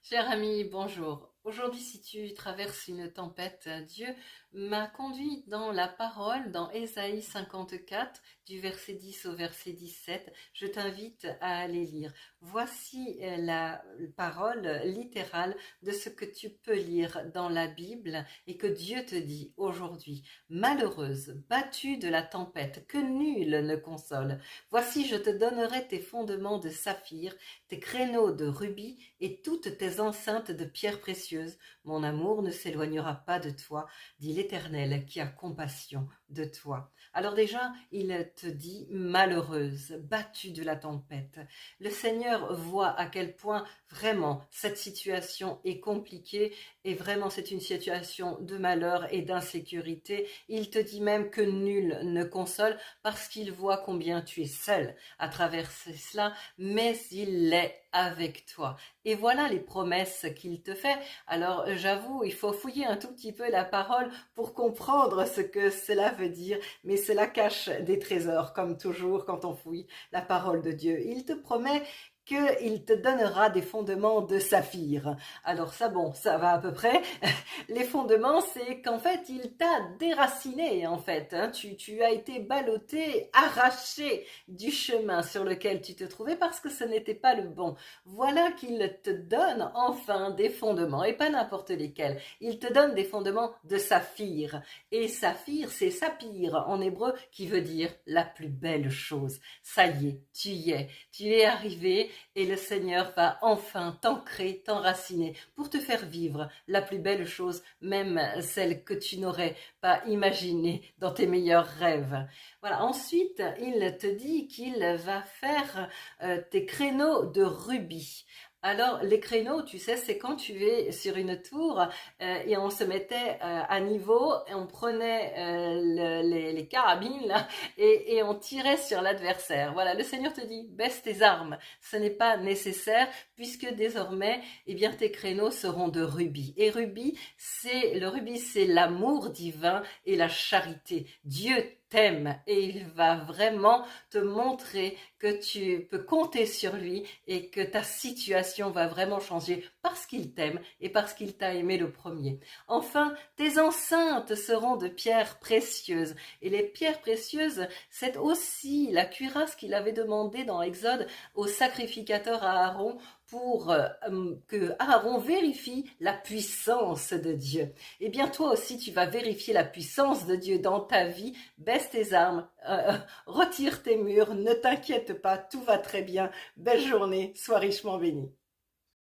Cher ami, bonjour. Aujourd'hui, si tu traverses une tempête, Dieu m'a conduit dans la parole, dans Ésaïe 54, du verset 10 au verset 17. Je t'invite à aller lire. Voici la parole littérale de ce que tu peux lire dans la Bible et que Dieu te dit aujourd'hui. Malheureuse, battue de la tempête, que nul ne console. Voici, je te donnerai tes fondements de saphir, tes créneaux de rubis et toutes tes enceintes de pierres précieuses. Mon amour ne s'éloignera pas de toi, dit l'Éternel qui a compassion de toi. Alors déjà, il te dit malheureuse, battue de la tempête. Le Seigneur voit à quel point vraiment cette situation est compliquée et vraiment c'est une situation de malheur et d'insécurité. Il te dit même que nul ne console parce qu'il voit combien tu es seul à traverser cela, mais il l'est avec toi. Et voilà les promesses qu'il te fait. Alors j'avoue, il faut fouiller un tout petit peu la parole pour comprendre ce que cela veut dire, mais cela cache des trésors, comme toujours quand on fouille la parole de Dieu. Il te promet qu'il te donnera des fondements de saphir. Alors ça, bon, ça va à peu près. Les fondements, c'est qu'en fait, il t'a déraciné, en fait. Hein. Tu as été ballotté, arraché du chemin sur lequel tu te trouvais parce que ce n'était pas le bon. Voilà qu'il te donne enfin des fondements, et pas n'importe lesquels. Il te donne des fondements de saphir. Et saphir, c'est saphir en hébreu, qui veut dire la plus belle chose. Ça y es, tu es arrivé, et le Seigneur va enfin t'ancrer, t'enraciner pour te faire vivre la plus belle chose, même celle que tu n'aurais pas imaginée dans tes meilleurs rêves. Voilà. Ensuite, il te dit qu'il va faire tes créneaux de rubis. Alors, les créneaux, tu sais, c'est quand tu es sur une tour et on se mettait à niveau et on prenait les carabines là, et on tirait sur l'adversaire. Voilà, le Seigneur te dit, baisse tes armes. Ce n'est pas nécessaire puisque désormais, eh bien, tes créneaux seront de rubis. Et le rubis, c'est l'amour divin et la charité. Dieu t'aime et il va vraiment te montrer que tu peux compter sur lui et que ta situation va vraiment changer parce qu'il t'aime et parce qu'il t'a aimé le premier. Enfin, tes enceintes seront de pierres précieuses. Et les pierres précieuses, c'est aussi la cuirasse qu'il avait demandé dans Exode au sacrificateur Aaron pour que Aaron vérifie la puissance de Dieu. Eh bien, toi aussi, tu vas vérifier la puissance de Dieu dans ta vie. Baisse tes armes, retire tes murs, ne t'inquiète pas, tout va très bien. Belle journée, sois richement béni.